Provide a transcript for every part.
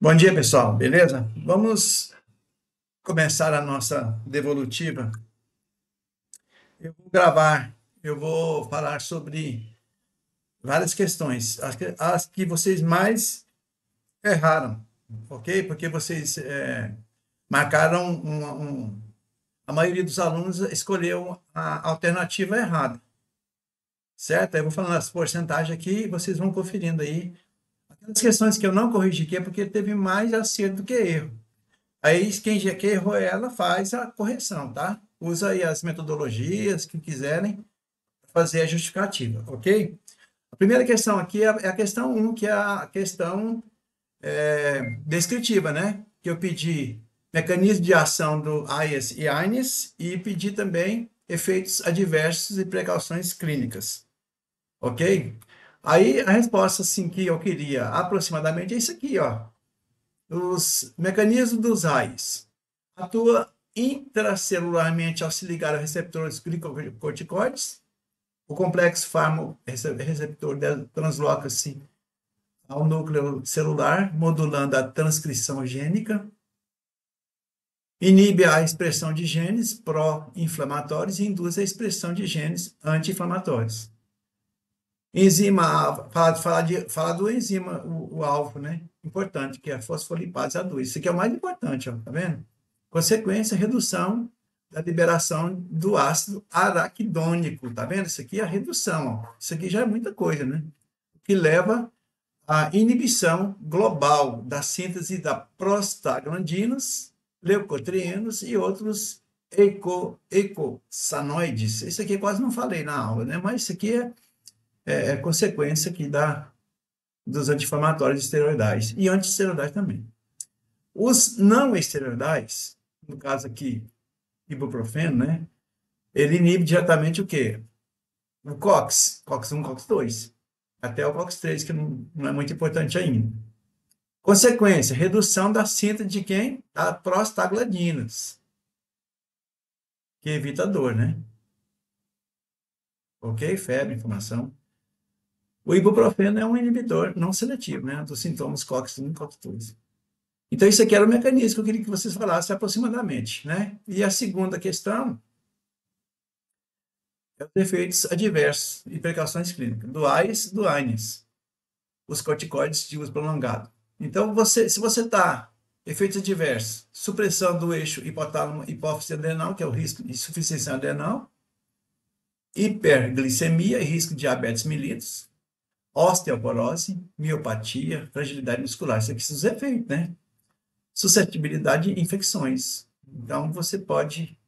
Bom dia, pessoal, beleza? Vamos começar a nossa devolutiva. Eu vou falar sobre várias questões, as que vocês mais erraram, ok? Porque vocês marcaram a maioria dos alunos escolheu a alternativa errada, certo? Eu vou falando as porcentagens aqui e vocês vão conferindo aí. Aquelas questões que eu não corrigi aqui é porque teve mais acerto do que erro. Aí, quem já que errou ela faz a correção, tá? Usa aí as metodologias que quiserem fazer a justificativa, ok? A primeira questão aqui é a questão um, que é a questão descritiva, né? Que eu pedi mecanismo de ação do AIS e AINES e pedi também efeitos adversos e precauções clínicas, ok? Aí, a resposta, assim, que eu queria aproximadamente é isso aqui, ó. Os mecanismos dos raios atua intracelularmente ao se ligar a receptores glicocorticoides. O complexo farmo-receptor transloca-se ao núcleo celular, modulando a transcrição gênica. Inibe a expressão de genes pró-inflamatórios e induz a expressão de genes anti-inflamatórios. Enzima, fala do enzima, o alvo, né? Importante, que é a fosfolipase A2. Isso aqui é o mais importante, ó, tá vendo? Consequência, redução da liberação do ácido araquidônico, tá vendo? Isso aqui é a redução, ó. Isso aqui já é muita coisa, né? Que leva à inibição global da síntese da prostaglandinas, leucotrienos e outros eicosanoides. Isso aqui eu quase não falei na aula, né? Mas isso aqui é consequência aqui dos anti-inflamatórios esteroidais e antiesteroidais também. Os não esteroidais, no caso aqui, ibuprofeno, né? Ele inibe diretamente o quê? O COX, COX-1, COX-2, até o COX-3, que não é muito importante ainda. Consequência, redução da síntese de quem? Das prostaglandinas, que evita a dor, né? Ok? Febre, inflamação. O ibuprofeno é um inibidor não seletivo, né? Dos sintomas COX-1 e COX-2. Então, isso aqui era o mecanismo que eu queria que vocês falassem aproximadamente, né? E a segunda questão é os efeitos adversos e precauções clínicas do AIS e do AINES, os corticoides de uso prolongado. Então, se você está efeitos adversos, supressão do eixo hipotálamo-hipófise adrenal, que é o risco de insuficiência adrenal, hiperglicemia e risco de diabetes mellitus, osteoporose, miopatia, fragilidade muscular. Isso aqui são os efeitos, né? Suscetibilidade a infecções. Então, você pode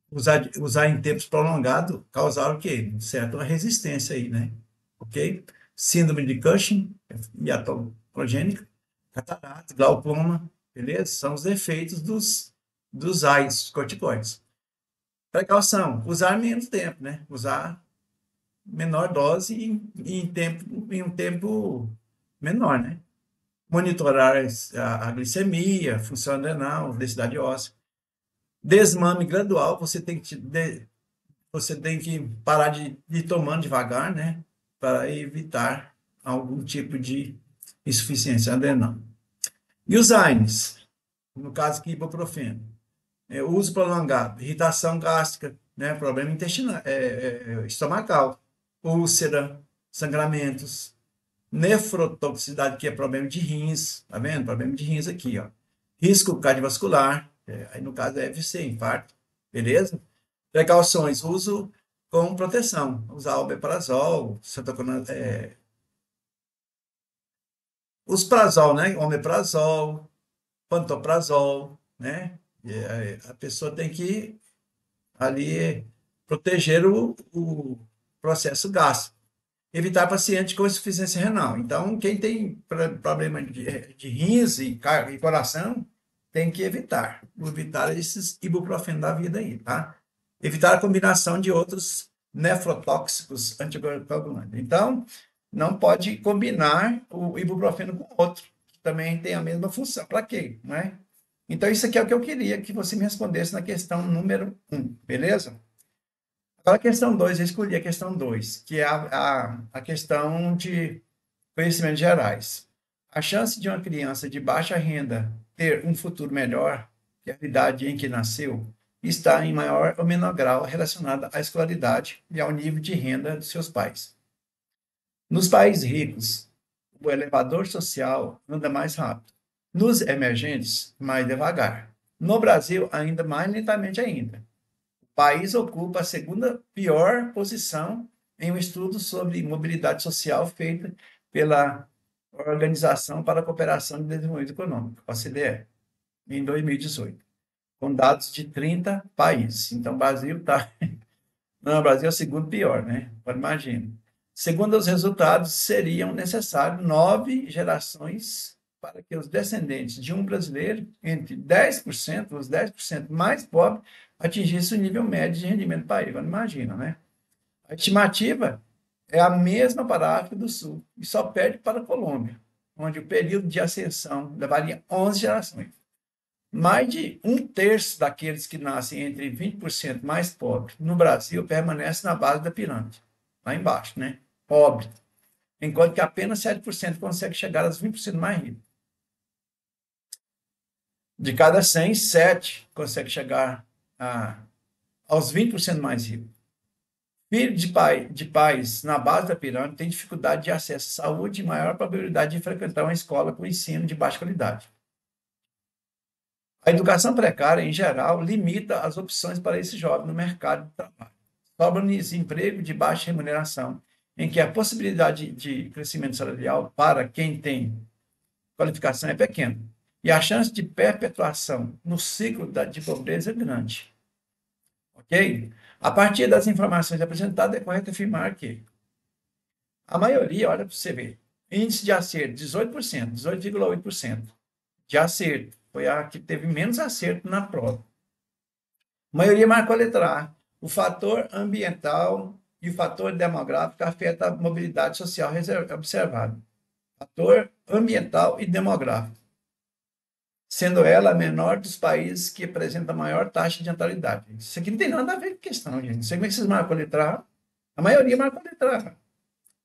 usar em tempos prolongados, causar o quê? Certa resistência aí, né? Ok? Síndrome de Cushing, iatrogênica, catarata, glaucoma, beleza? São os efeitos dos AIS, corticoides. Precaução, usar menos tempo, né? Usar menor dose em um tempo menor, né? Monitorar a glicemia, função adrenal, densidade óssea. Desmame gradual, você tem que parar de ir tomando devagar, né? Para evitar algum tipo de insuficiência adrenal. E os AINES, no caso aqui, ibuprofeno. Uso prolongado, irritação gástrica, né? Problema intestinal, estomacal, úlcera, sangramentos, nefrotoxicidade, que é problema de rins, tá vendo? Problema de rins aqui, ó. Risco cardiovascular, aí no caso é AVC, infarto, beleza? Precauções, uso com proteção, usar omeprazol, os prazol, né? Omeprazol, pantoprazol, né? A pessoa tem que ali proteger o processo gástrico. Evitar paciente com insuficiência renal. Então, quem tem problema de rins e coração, tem que evitar esses ibuprofeno da vida aí, tá? Evitar a combinação de outros nefrotóxicos anticoagulantes. Então, não pode combinar o ibuprofeno com outro, que também tem a mesma função. Para quê? Não é? Então, isso aqui é o que eu queria que você me respondesse na questão número 1, beleza? Agora, a questão 2, eu escolhi a questão 2, que é a questão de conhecimentos gerais. A chance de uma criança de baixa renda ter um futuro melhor que a idade em que nasceu está em maior ou menor grau relacionada à escolaridade e ao nível de renda dos seus pais. Nos países ricos, o elevador social anda mais rápido. Nos emergentes, mais devagar. No Brasil, ainda mais lentamente ainda. O país ocupa a segunda pior posição em um estudo sobre mobilidade social feito pela Organização para a Cooperação e Desenvolvimento Econômico, OCDE, em 2018, com dados de 30 países. Então, o Brasil está. Não, o Brasil é o segundo pior, né? Pode imaginar. Segundo os resultados, seriam necessárias 9 gerações para que os descendentes de um brasileiro, entre 10%, os 10% mais pobres, atingissem o nível médio de rendimento do país. Imagina, né? A estimativa é a mesma para a África do Sul e só perde para a Colômbia, onde o período de ascensão levaria 11 gerações. Mais de um terço daqueles que nascem entre 20% mais pobres no Brasil permanece na base da pirâmide, lá embaixo, né? Pobre. Enquanto que apenas 7% consegue chegar aos 20% mais ricos. De cada 100, 7 consegue chegar aos 20% mais ricos. Filho de pais na base da pirâmide tem dificuldade de acesso à saúde e maior probabilidade de frequentar uma escola com ensino de baixa qualidade. A educação precária, em geral, limita as opções para esse jovem no mercado de trabalho. Sobra-lhes emprego de baixa remuneração, em que a possibilidade de crescimento salarial para quem tem qualificação é pequena. E a chance de perpetuação no ciclo de pobreza é grande. Ok? A partir das informações apresentadas, é correto afirmar que a maioria, olha para você ver, índice de acerto 18%, 18,8% de acerto. Foi a que teve menos acerto na prova. A maioria marcou a letra A. O fator ambiental e o fator demográfico afetam a mobilidade social observada. Fator ambiental e demográfico, sendo ela a menor dos países que apresenta a maior taxa de natalidade. Isso aqui não tem nada a ver com questão, gente. Não sei como é que vocês marcam a letra A. A maioria marcou a letra A.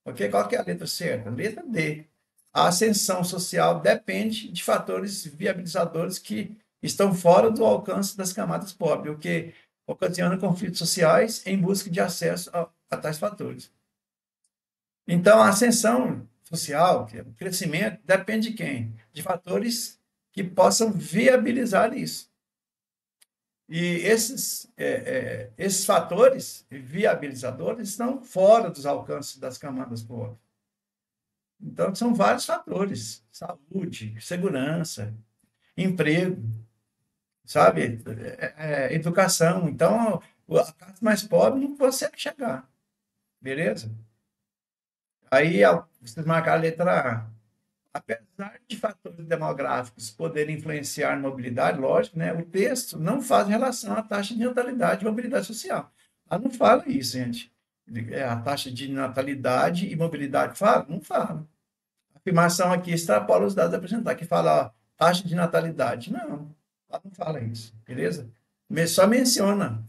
Ok? Qual que é a letra certa? Letra D. A ascensão social depende de fatores viabilizadores que estão fora do alcance das camadas pobres, o que ocasiona conflitos sociais em busca de acesso a tais fatores. Então, a ascensão social, que é o crescimento, depende de quem? De fatores que possam viabilizar isso. E esses fatores viabilizadores estão fora dos alcances das camadas pobres. Então, são vários fatores: saúde, segurança, emprego, sabe? Educação. Então, a classe mais pobre não consegue chegar, beleza? Aí, vocês marcaram a letra A. Apesar de fatores demográficos poderem influenciar a mobilidade, lógico, né? O texto não faz relação à taxa de natalidade e mobilidade social. Ela não fala isso, gente. A taxa de natalidade e mobilidade fala? Não fala. A afirmação aqui extrapola os dados apresentados, que fala ó, taxa de natalidade. Não, ela não fala isso, beleza? Só menciona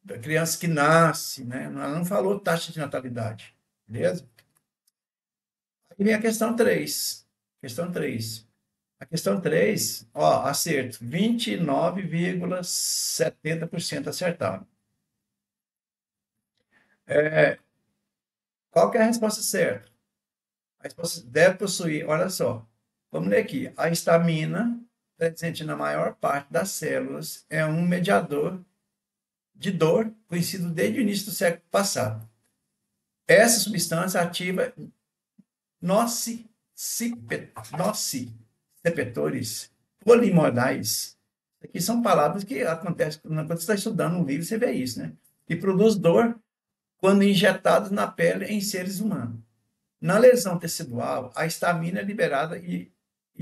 a criança que nasce, né? Ela não falou taxa de natalidade, beleza? Aí vem a questão 3. Questão 3. A questão 3, ó, acerto, 29,70% acertado. Qual que é a resposta certa? A resposta deve possuir, olha só, vamos ler aqui. A histamina, presente na maior parte das células, é um mediador de dor conhecido desde o início do século passado. Essa substância ativa nociceptores polimodais. Aqui são palavras que acontecem quando você está estudando um livro, você vê isso, né? E produz dor quando injetados na pele em seres humanos. Na lesão tecidual, a histamina é liberada e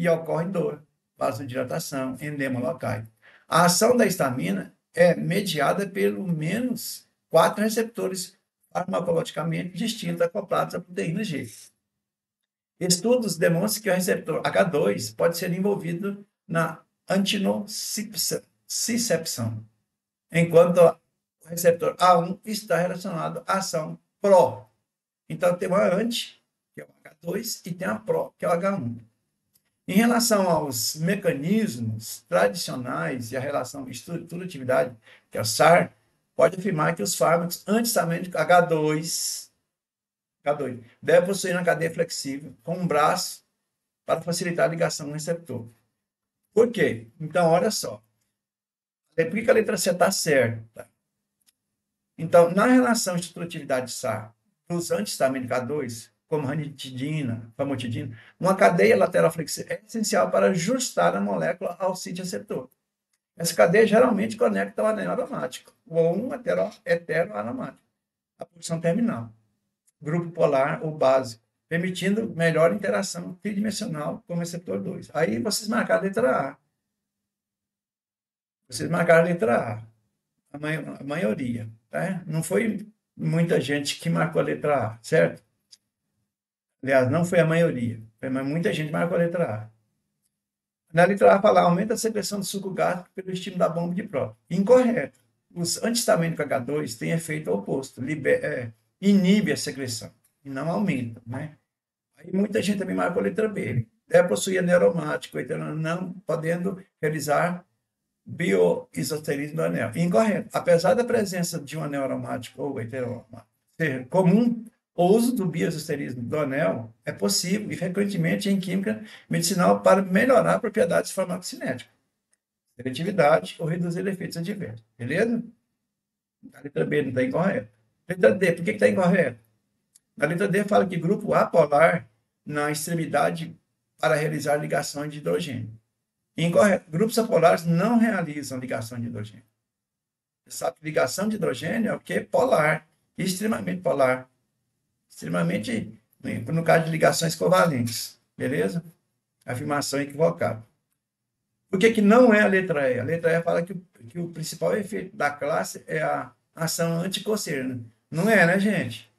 ocorre dor, vasodilatação, edema locais. A ação da histamina é mediada pelo menos 4 receptores farmacologicamente distintos acoplados à proteína G. Estudos demonstram que o receptor H2 pode ser envolvido na antinocicepção, enquanto o receptor A1 está relacionado à ação pró. Então, tem uma anti, que é o H2, e tem a pró, que é o H1. Em relação aos mecanismos tradicionais e a relação estrutura-atividade, que é o SAR, pode afirmar que os fármacos antihistamínicos H2 devem possuir uma cadeia flexível com um braço para facilitar a ligação no receptor. Por quê? Então, olha só. Por que a letra C está certa? Então, na relação estruturatividade SAR dos antihistamínicos H2, como ranitidina, famotidina, uma cadeia lateral flexível é essencial para ajustar a molécula ao sítio receptor. Essa cadeia geralmente conecta o anel aromático, ou um heteroaromático, a posição terminal, grupo polar ou básico, permitindo melhor interação tridimensional com o receptor 2. Aí vocês marcaram a letra A. Vocês marcaram a letra A. A maioria, tá? Não foi muita gente que marcou a letra A, certo? Aliás, não foi a maioria, mas muita gente marcou a letra A. Na letra A fala, aumenta a secreção de suco gástrico pelo estímulo da bomba de próton. Incorreto. Os antihistamínicos H2 têm efeito oposto, inibe a secreção e não aumenta, né? Aí muita gente também marcou a letra B. Deve possuir anel aromático, não podendo realizar bioisoterismo do anel. Incorreto. Apesar da presença de um anel aromático ou heteroaromático ser comum, o uso do bioisoterismo do anel é possível e frequentemente em química medicinal para melhorar propriedades farmacocinéticas, seletividade ou reduzir efeitos adversos. Beleza? A letra B não está incorreta. Letra D, por que está incorreto? A letra D fala que grupo apolar na extremidade para realizar ligações de hidrogênio. Incorreto. Grupos apolares não realizam ligação de hidrogênio. Você sabe que ligação de hidrogênio é o que? Polar. Extremamente polar. Extremamente, no caso de ligações covalentes. Beleza? Afirmação equivocada. Por que não é a letra E? A letra E fala que o principal efeito da classe é a ação anticoceira. Não é, né, gente?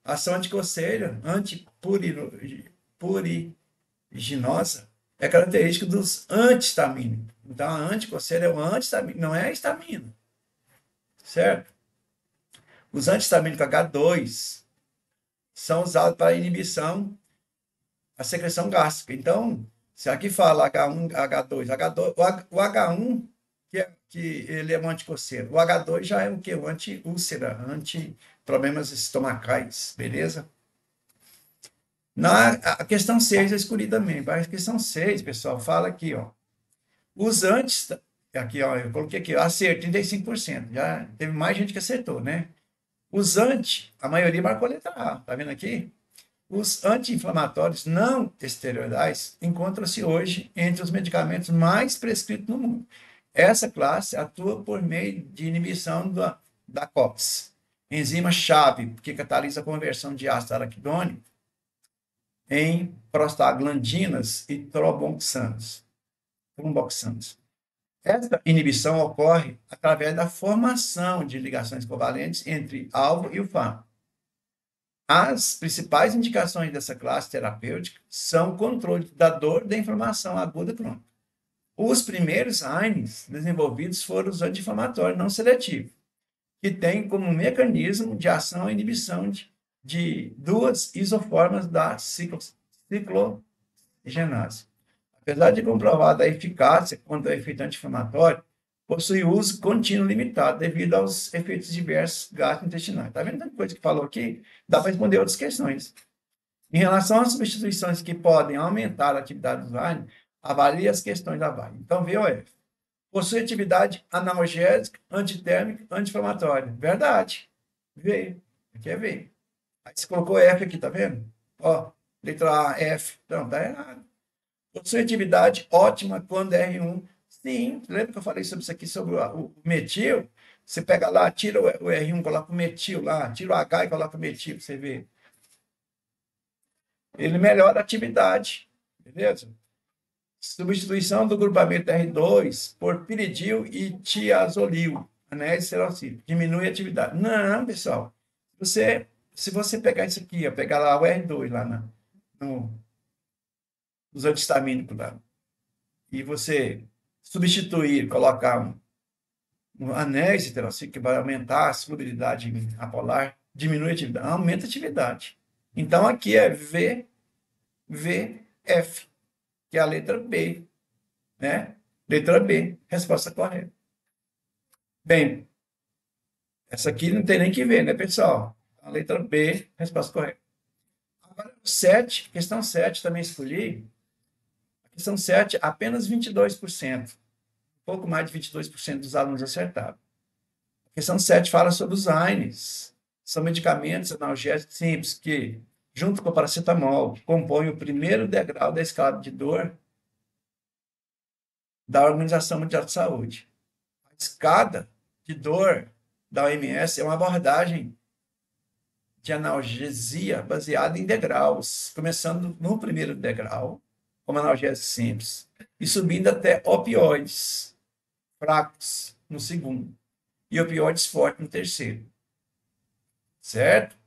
A ação anticoceira, antipuriginosa, é característica dos antihistamínicos. Então, a anticoceira é o antihistamínico, não é a histamina. Certo? Os antihistamínicos H2 são usados para inibição da secreção gástrica. Então, se aqui fala H1, H2, o H1, que ele é um anticoceiro. O H2 já é o que? O anti-úlcera, anti-problemas estomacais, beleza? A questão 6 eu escolhi também. A questão 6, pessoal, fala aqui, ó. Os antes, aqui, ó, eu coloquei aqui, acerto, 35%. Já teve mais gente que acertou, né? Os a maioria marcou a letra A, tá vendo aqui? Os anti-inflamatórios não esteroidais encontram-se hoje entre os medicamentos mais prescritos no mundo. Essa classe atua por meio de inibição da COX, enzima-chave, que catalisa a conversão de ácido araquidônico em prostaglandinas e tromboxanos. Essa inibição ocorre através da formação de ligações covalentes entre alvo e o fármaco. As principais indicações dessa classe terapêutica são o controle da dor e da inflamação aguda crônica. Os primeiros AINES desenvolvidos foram os anti-inflamatórios não seletivos, que têm como mecanismo de ação a inibição de duas isoformas da ciclogenase. Apesar de comprovada a eficácia contra o efeito anti-inflamatório, possui uso contínuo limitado devido aos efeitos diversos gastrointestinais. Está vendo tanta coisa que falou aqui? Dá para responder outras questões. Em relação às substituições que podem aumentar a atividade do AINE, avalie as questões da vaga. Então, VOF. Possui atividade analgésica, antitérmica, anti-inflamatória. Verdade. V. Aqui é V. Aí você colocou F aqui, tá vendo? Ó, letra A, F. Não, tá errado. Possui atividade ótima quando R1. Sim, lembra que eu falei sobre isso aqui, sobre o metil? Você pega lá, tira o R1, coloca o metil lá, tira o H e coloca o metil, você vê. Ele melhora a atividade, beleza? Substituição do grupamento R2 por piridil e tiazolil, anéis serocílio, diminui a atividade. Não, pessoal, se você pegar isso aqui, ó, pegar lá o R2 lá nos antihistamínicos lá, e você substituir, colocar um anéis heterocíclico que vai aumentar a solubilidade apolar, diminui a atividade, aumenta a atividade. Então, aqui é VF. que é a letra B, né? Letra B, resposta correta. Bem, essa aqui não tem nem que ver, né, pessoal? A letra B, resposta correta. Agora, 7, questão 7 também escolhi. A questão 7, apenas 22%. Pouco mais de 22% dos alunos acertaram. A questão 7 fala sobre os AINES. São medicamentos analgésicos simples que, junto com o paracetamol, compõem o primeiro degrau da escala de dor da Organização Mundial de Saúde. A escada de dor da OMS é uma abordagem de analgesia baseada em degraus, começando no primeiro degrau, como analgésico simples, e subindo até opioides fracos no segundo, e opioides fortes no terceiro. Certo?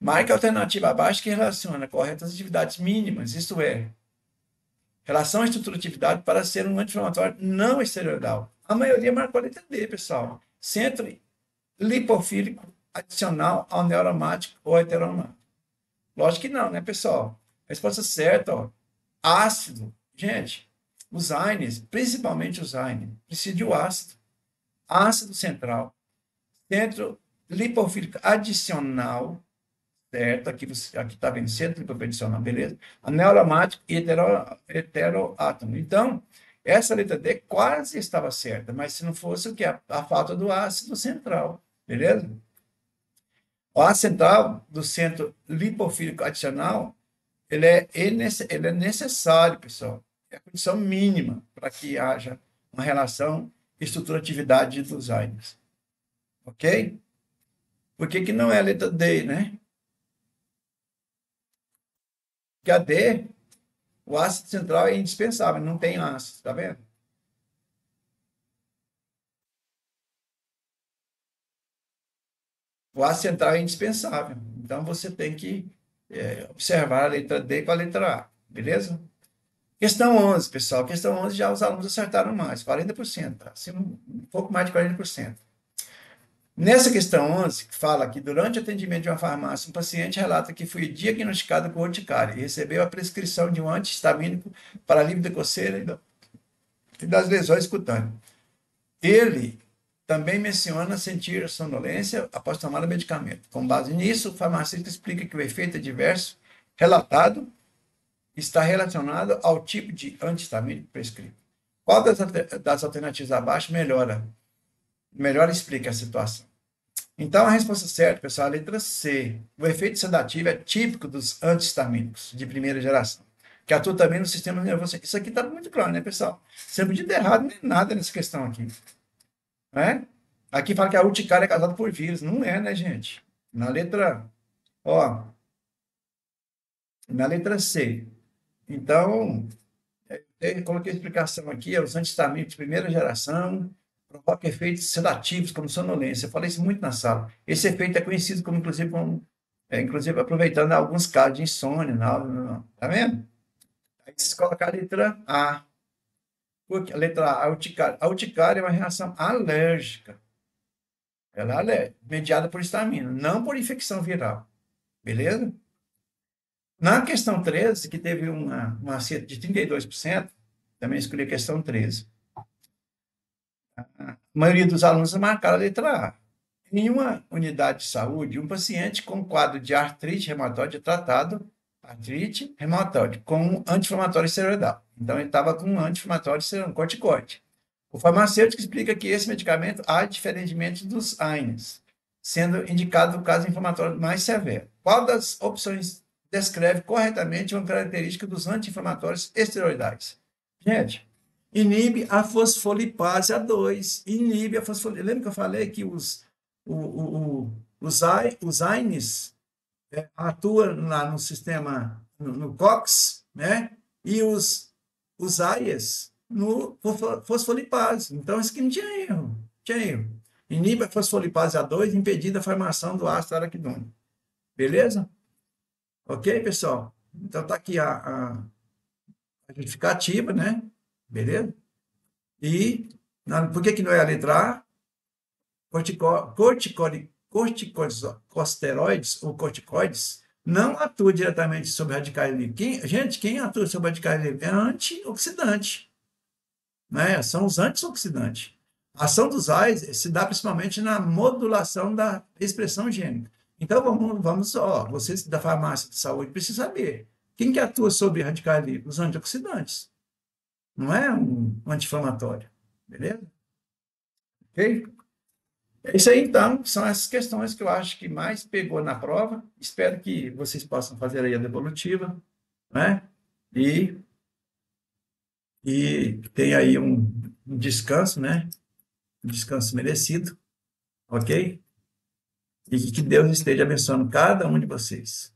Marque a alternativa abaixo que relaciona corretas atividades mínimas, isto é, relação à estruturatividade para ser um anti-inflamatório não esteroidal. A maioria marcou a letra D, pessoal. Centro lipofílico adicional ao neuromático ou heteromático. Lógico que não, né, pessoal? A resposta certa, ó, ácido. Gente, os AINES, principalmente os AINES, precisam de ácido. Ácido central. Centro lipofílico adicional, certo? Aqui está vendo centro lipofílico adicional, beleza? A neuromático e heteroátomo. Então, essa letra D quase estava certa, mas se não fosse o que? A falta do ácido central, beleza? O ácido central do centro lipofílico adicional, ele é necessário, pessoal. É a condição mínima para que haja uma relação estrutura-atividade dos AINES. Ok? Por que não é a letra D, né? Porque a D, o ácido central é indispensável, não tem ácido, tá vendo? O ácido central é indispensável. Então, você tem que observar a letra D com a letra A, beleza? Questão 11, pessoal. Questão 11 já os alunos acertaram mais, 40%, tá? Assim, um pouco mais de 40%. Nessa questão 11, que fala que durante o atendimento de uma farmácia, um paciente relata que foi diagnosticado com urticária e recebeu a prescrição de um antihistamínico para alívio da coceira e das lesões cutâneas. Ele também menciona sentir sonolência após tomar o medicamento. Com base nisso, o farmacêutico explica que o efeito adverso relatado está relacionado ao tipo de antihistamínico prescrito. Qual das alternativas abaixo melhor explica a situação? Então, a resposta certa, pessoal, é a letra C. O efeito sedativo é típico dos antihistamínicos de primeira geração, que atuam também no sistema nervoso. Isso aqui está muito claro, né, pessoal? Você não podia ter errado nem nada nessa questão aqui. Né? Aqui fala que a urticária é causada por vírus. Não é, né, gente? Na letra, ó, na letra C. Então, eu coloquei a explicação aqui, os antihistamínicos de primeira geração provocam efeitos sedativos, como sonolência. Eu falei isso muito na sala. Esse efeito é conhecido como, inclusive aproveitando alguns casos de insônia. Tá vendo? Aí você coloca a letra A. Porque a letra A, a urticária é uma reação alérgica. Ela é mediada por histamina, não por infecção viral. Beleza? Na questão 13, que teve um acerto de 32%, também escolhi a questão 13. A maioria dos alunos marcaram a letra A. Em uma unidade de saúde, um paciente com quadro de artrite reumatoide é tratado, artrite reumatoide, com um anti-inflamatório esteroidal. Então, ele estava com um anti-inflamatório esteroidal, corticoide. O farmacêutico explica que esse medicamento age diferentemente dos AINES, sendo indicado no caso inflamatório mais severo. Qual das opções descreve corretamente uma característica dos anti-inflamatórios esteroidais? Gente, inibe a fosfolipase A2, inibe a fosfolipase. Lembra que eu falei que os AINES atuam lá no sistema, no COX, né? E os AIES no fosfolipase. Então, isso aqui não tinha erro. Tinha erro. Inibe a fosfolipase A2, impedindo a formação do ácido araquidônico. Beleza? Ok, pessoal? Então, tá aqui a justificativa, né? Beleza? E por que não é a letra A? Corticosteroides ou corticoides não atua diretamente sobre radicais livres. Gente, quem atua sobre radicais livres é antioxidante, né? São os antioxidantes. A ação dos AIS se dá principalmente na modulação da expressão gênica. Então, vocês da farmácia de saúde precisam saber quem que atua sobre radicais livres? Os antioxidantes. Não é um anti-inflamatório. Beleza? Ok? É isso aí, então. São essas questões que eu acho que mais pegou na prova. Espero que vocês possam fazer aí a devolutiva, né? E, e tenha aí um descanso, né? Um descanso merecido, ok? E que Deus esteja abençoando cada um de vocês.